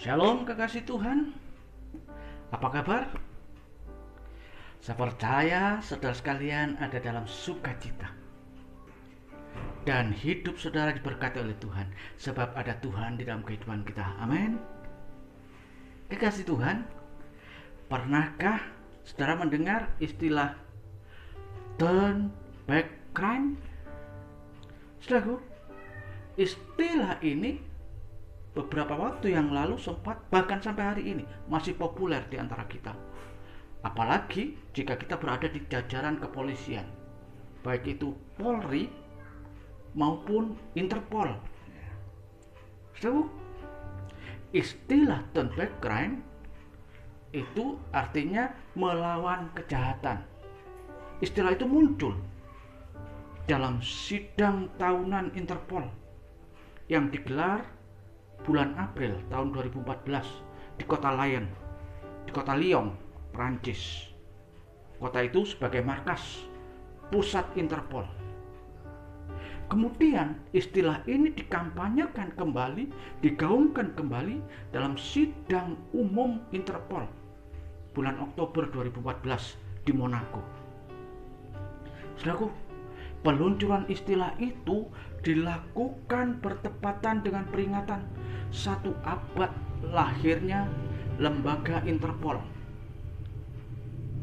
Shalom kekasih Tuhan, apa kabar? Saya percaya saudara sekalian ada dalam sukacita dan hidup saudara diberkati oleh Tuhan, sebab ada Tuhan di dalam kehidupan kita. Amin. Kekasih Tuhan, pernahkah saudara mendengar istilah turn back crime? Saudaraku, istilah ini beberapa waktu yang lalu sempat, bahkan sampai hari ini masih populer di antara kita. Apalagi jika kita berada di jajaran kepolisian, baik itu Polri maupun Interpol. So, istilah turn back crime itu artinya melawan kejahatan. Istilah itu muncul dalam sidang tahunan Interpol yang digelar bulan April tahun 2014 di kota Lyon, Prancis. Kota itu sebagai markas pusat Interpol. Kemudian istilah ini dikampanyekan kembali, digaungkan kembali dalam sidang umum Interpol bulan Oktober 2014 di Monaco. Saudaraku, peluncuran istilah itu dilakukan bertepatan dengan peringatan 1 abad lahirnya lembaga Interpol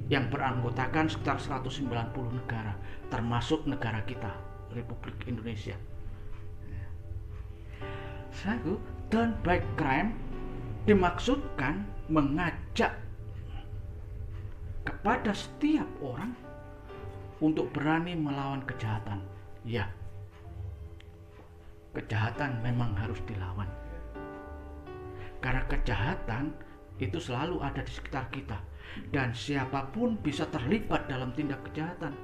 yang beranggotakan sekitar 190 negara, termasuk negara kita, Republik Indonesia. Satu, turn back crime dimaksudkan mengajak kepada setiap orang untuk berani melawan kejahatan. Ya, kejahatan memang harus dilawan. Karena kejahatan itu selalu ada di sekitar kita, dan siapapun bisa terlibat dalam tindak kejahatan.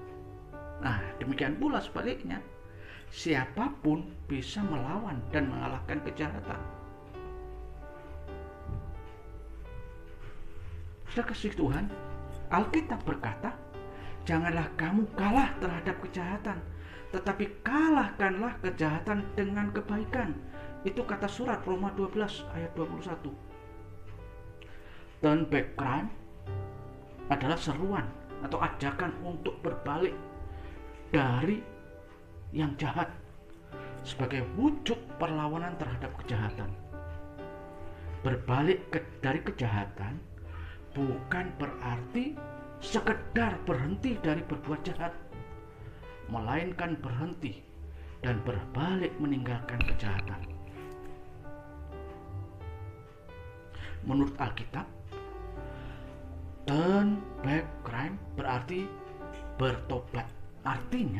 Nah, demikian pula sebaliknya, siapapun bisa melawan dan mengalahkan kejahatan. Sudah kasih Tuhan, Alkitab berkata, janganlah kamu kalah terhadap kejahatan, tetapi kalahkanlah kejahatan dengan kebaikan. Itu kata surat Roma 12 ayat 21. Turn back crime adalah seruan atau ajakan untuk berbalik dari yang jahat sebagai wujud perlawanan terhadap kejahatan. Berbalik dari kejahatan bukan berarti sekedar berhenti dari berbuat jahat, melainkan berhenti dan berbalik meninggalkan kejahatan. Menurut Alkitab, turn back crime berarti bertobat. Artinya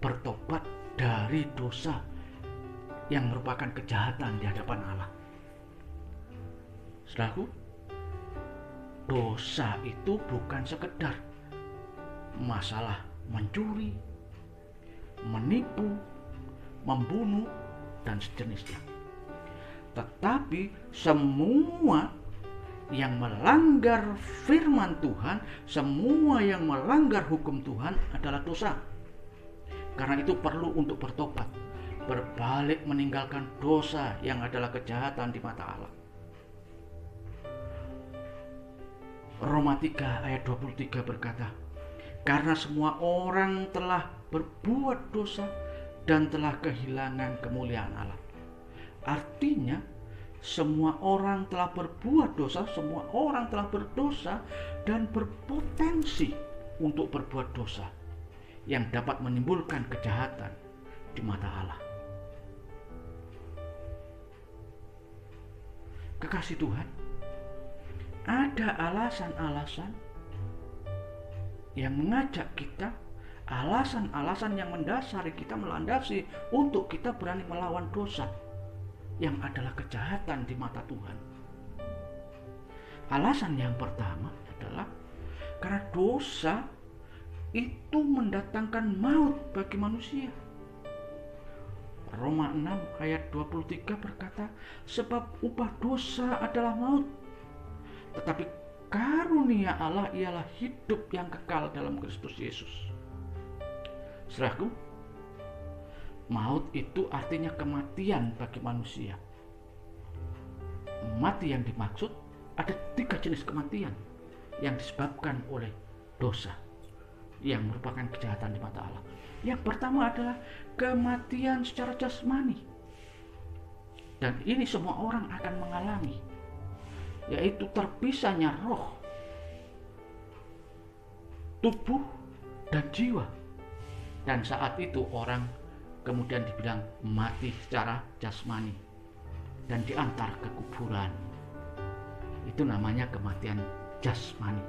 bertobat dari dosa yang merupakan kejahatan di hadapan Allah. Saudaraku, dosa itu bukan sekedar masalah mencuri, menipu, membunuh, dan sejenisnya. Tetapi semua yang melanggar firman Tuhan, semua yang melanggar hukum Tuhan adalah dosa. Karena itu perlu untuk bertobat, berbalik meninggalkan dosa yang adalah kejahatan di mata Allah. Roma 3 ayat 23 berkata, karena semua orang telah berbuat dosa dan telah kehilangan kemuliaan Allah. Artinya semua orang telah berbuat dosa, semua orang telah berdosa dan berpotensi untuk berbuat dosa yang dapat menimbulkan kejahatan di mata Allah. Kekasih Tuhan, ada alasan-alasan yang mengajak kita, alasan-alasan yang mendasari kita, melandasi untuk kita berani melawan dosa yang adalah kejahatan di mata Tuhan. Alasan yang pertama adalah karena dosa itu mendatangkan maut bagi manusia. Roma 6 ayat 23 berkata, sebab upah dosa adalah maut, tetapi karunia Allah ialah hidup yang kekal dalam Kristus Yesus. Saudaraku, maut itu artinya kematian bagi manusia. mati yang dimaksud, ada 3 jenis kematian yang disebabkan oleh dosa yang merupakan kejahatan di mata Allah. Yang pertama adalah kematian secara jasmani, dan ini semua orang akan mengalami, yaitu terpisahnya roh, tubuh, dan jiwa. Dan saat itu orang kemudian dibilang mati secara jasmani dan diantar ke kuburan. Itu namanya kematian jasmani.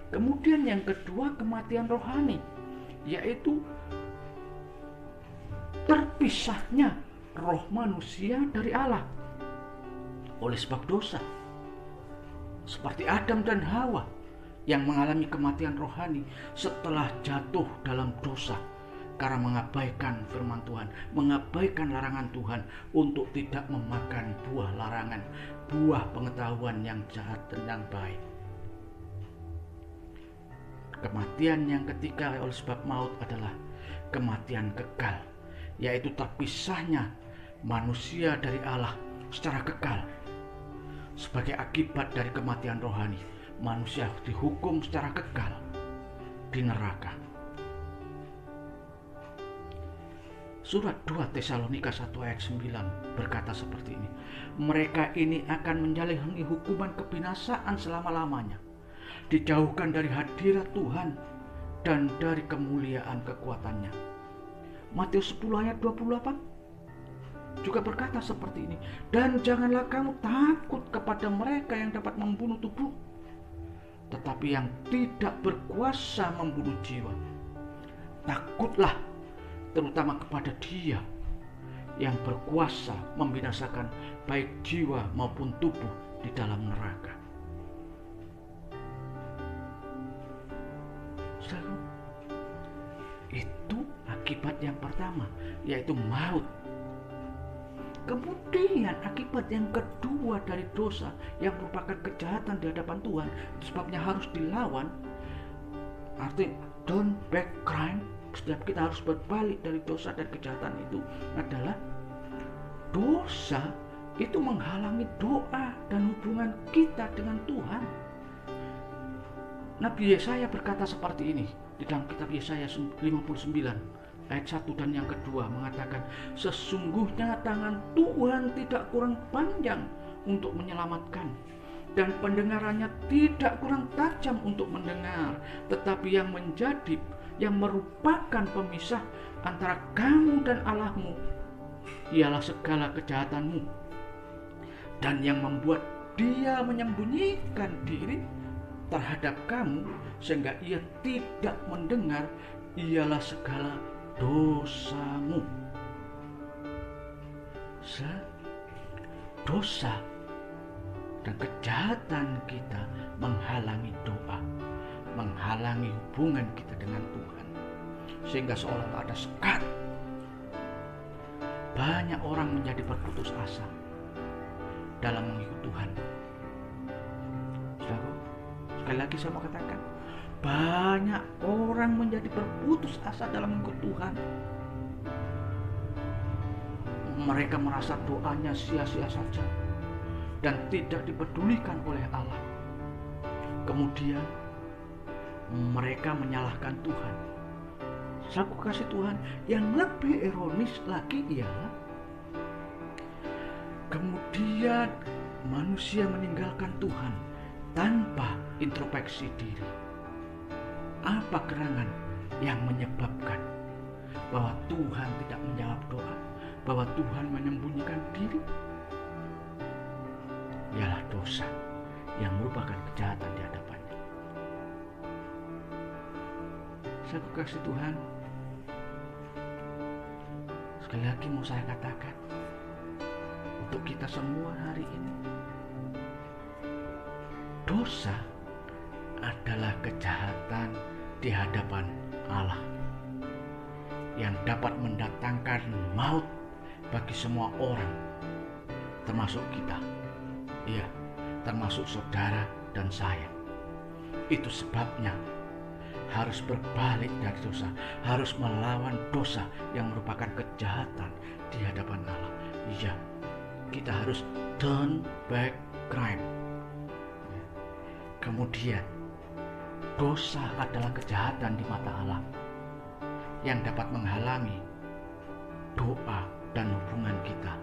Kemudian yang kedua, kematian rohani, yaitu terpisahnya roh manusia dari Allah oleh sebab dosa. Seperti Adam dan Hawa yang mengalami kematian rohani setelah jatuh dalam dosa karena mengabaikan firman Tuhan, mengabaikan larangan Tuhan untuk tidak memakan buah larangan, buah pengetahuan yang jahat dan yang baik. Kematian yang ketiga oleh sebab maut adalah kematian kekal, yaitu terpisahnya manusia dari Allah secara kekal. Sebagai akibat dari kematian rohani, manusia dihukum secara kekal di neraka. Surat 2 Tesalonika 1 ayat 9 berkata seperti ini. Mereka ini akan menjalani hukuman kebinasaan selama-lamanya, dijauhkan dari hadirat Tuhan dan dari kemuliaan kekuatannya. Matius 10 ayat 28 juga berkata seperti ini. Dan janganlah kamu takut kepada mereka yang dapat membunuh tubuh, tetapi yang tidak berkuasa membunuh jiwa. Takutlah terutama kepada Dia yang berkuasa membinasakan baik jiwa maupun tubuh di dalam neraka. Saudara, itu akibat yang pertama, yaitu maut. Kemudian akibat yang kedua dari dosa yang merupakan kejahatan di hadapan Tuhan, sebabnya harus dilawan. Artinya don't back crime. Setiap kita harus berbalik dari dosa dan kejahatan itu adalah dosa itu menghalangi doa dan hubungan kita dengan Tuhan. Nabi Yesaya berkata seperti ini di dalam kitab Yesaya 59 ayat 1 dan yang kedua mengatakan, sesungguhnya tangan Tuhan tidak kurang panjang untuk menyelamatkan, dan pendengarannya tidak kurang tajam untuk mendengar, tetapi yang merupakan pemisah antara kamu dan Allahmu ialah segala kejahatanmu, dan yang membuat Dia menyembunyikan diri terhadap kamu sehingga Ia tidak mendengar ialah segala dosamu. Dosa dan kejahatan kita menghalangi doa, menghalangi hubungan kita dengan Tuhan, sehingga seolah ada sekat. Banyak orang menjadi berputus asa dalam mengikut Tuhan. Saudara, sekali lagi saya mau katakan, banyak orang menjadi berputus asa dalam mengikut Tuhan. Mereka merasa doanya sia-sia saja dan tidak dipedulikan oleh Allah. Kemudian mereka menyalahkan Tuhan. Saudara kasih Tuhan, yang lebih ironis lagi ialah kemudian manusia meninggalkan Tuhan tanpa introspeksi diri. Apa gerangan yang menyebabkan bahwa Tuhan tidak menjawab doa, bahwa Tuhan menyembunyikan diri? Ialah dosa yang merupakan kejahatan di hadapannya. Saya kasih Tuhan, sekali lagi mau saya katakan untuk kita semua hari ini, dosa adalah kejahatan di hadapan Allah yang dapat mendatangkan maut bagi semua orang, termasuk kita. Iya, termasuk saudara dan saya. Itu sebabnya harus berbalik dari dosa, harus melawan dosa yang merupakan kejahatan di hadapan Allah. Iya, kita harus turn back crime. Kemudian, dosa adalah kejahatan di mata Allah yang dapat menghalangi doa dan hubungan kita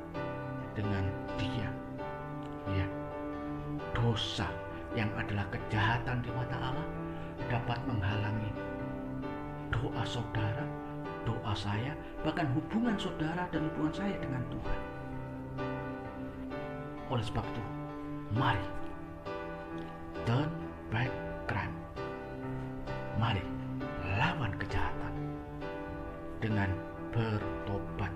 dengan Dia. Ya, dosa yang adalah kejahatan di mata Allah dapat menghalangi doa saudara, doa saya, bahkan hubungan saudara dan hubungan saya dengan Tuhan. Oleh sebab itu, mari turn back crime. Mari lawan kejahatan dengan bertobat,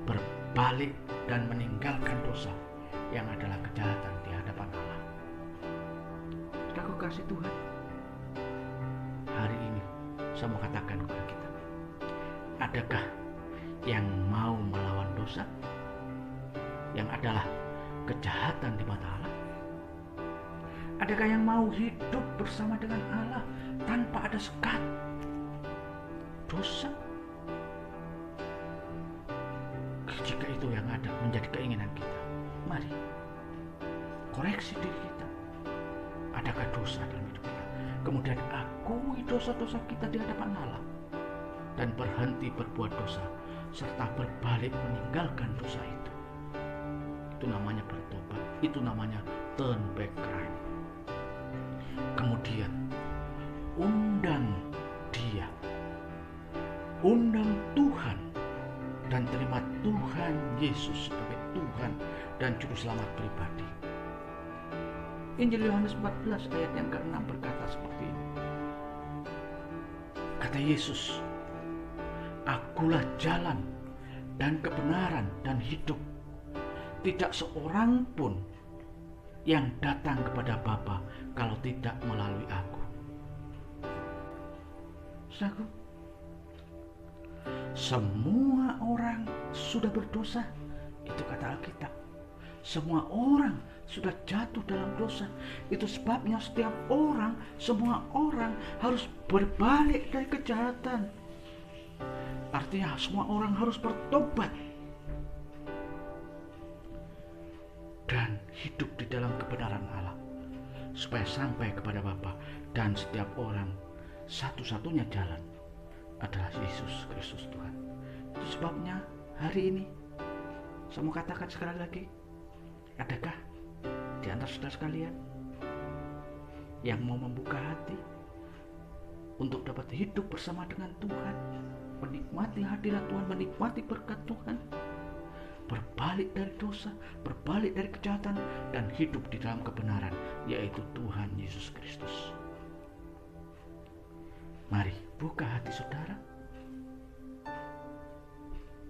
berbalik dan meninggalkan dosa yang adalah kejahatan di hadapan Allah. Saudaraku kasih Tuhan, hari ini saya mau katakan kepada kita, adakah yang mau melawan dosa yang adalah kejahatan di mata Allah? Adakah yang mau hidup bersama dengan Allah tanpa ada sekat dosa? Jika itu yang ada menjadi keinginan kita, mari koreksi diri kita. Adakah dosa dalam hidup kita? Kemudian akui dosa-dosa kita di hadapan Allah dan berhenti berbuat dosa serta berbalik meninggalkan dosa itu. Itu namanya bertobat, itu namanya turn back crime. Kemudian undang Dia, undang Tuhan, dan terima Tuhan Yesus sebagai Tuhan dan Juru Selamat pribadi. Injil Yohanes 14 ayat yang ke-6 berkata seperti ini. Kata Yesus, Akulah jalan dan kebenaran dan hidup. Tidak seorang pun yang datang kepada Bapa kalau tidak melalui Aku. Saudaraku, semua orang sudah berdosa. Itu kata Alkitab. Semua orang sudah jatuh dalam dosa. Itu sebabnya setiap orang, semua orang harus berbalik dari kejahatan. Artinya semua orang harus bertobat dan hidup di dalam kebenaran Allah supaya sampai kepada Bapa. Dan setiap orang, satu-satunya jalan adalah Yesus Kristus Tuhan. Itu sebabnya hari ini saya mau katakan sekali lagi, adakah di antara saudara sekalian yang mau membuka hati untuk dapat hidup bersama dengan Tuhan, menikmati hadirat Tuhan, menikmati berkat Tuhan, berbalik dari dosa, berbalik dari kejahatan, dan hidup di dalam kebenaran, yaitu Tuhan Yesus Kristus? Mari buka hati saudara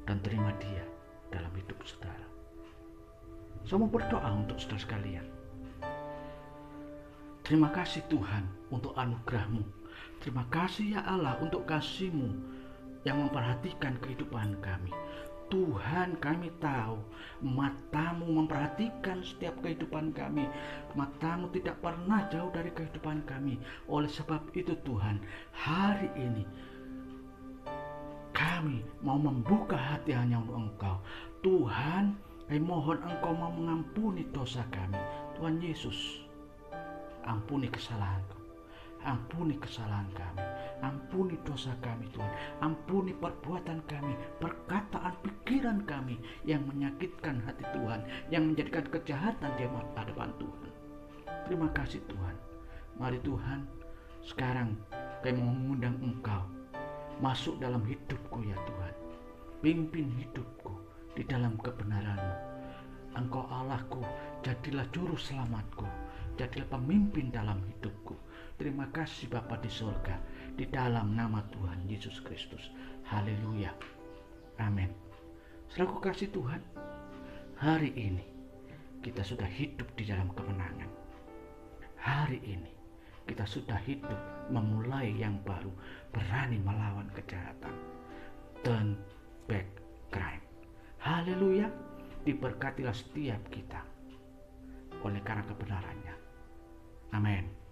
dan terima Dia dalam hidup saudara. Saya mau berdoa untuk saudara sekalian. Terima kasih Tuhan untuk anugerah-Mu. Terima kasih ya Allah untuk kasih-Mu yang memperhatikan kehidupan kami. Tuhan, kami tahu mata-Mu memperhatikan setiap kehidupan kami. Mata-Mu tidak pernah jauh dari kehidupan kami. Oleh sebab itu Tuhan, hari ini kami mau membuka hati hanya untuk Engkau. Tuhan, kami mohon Engkau mau mengampuni dosa kami. Tuhan Yesus, ampuni kesalahanku, ampuni kesalahan kami, ampuni dosa kami Tuhan, ampuni perbuatan kami, perkataan, pikiran kami yang menyakitkan hati Tuhan, yang menjadikan kejahatan di hadapan Tuhan. Terima kasih Tuhan. Mari Tuhan, sekarang kami mengundang Engkau masuk dalam hidupku ya Tuhan. Pimpin hidupku di dalam kebenaran-Mu. Engkau Allahku, jadilah juru selamatku, jadilah pemimpin dalam hidupku. Terima kasih Bapa di surga, di dalam nama Tuhan Yesus Kristus. Haleluya. Amin. Saudaraku kasih Tuhan, hari ini kita sudah hidup di dalam kemenangan. Hari ini kita sudah hidup memulai yang baru, berani melawan kejahatan. Turn back crime. Haleluya. Diberkatilah setiap kita oleh karena kebenarannya. Amin.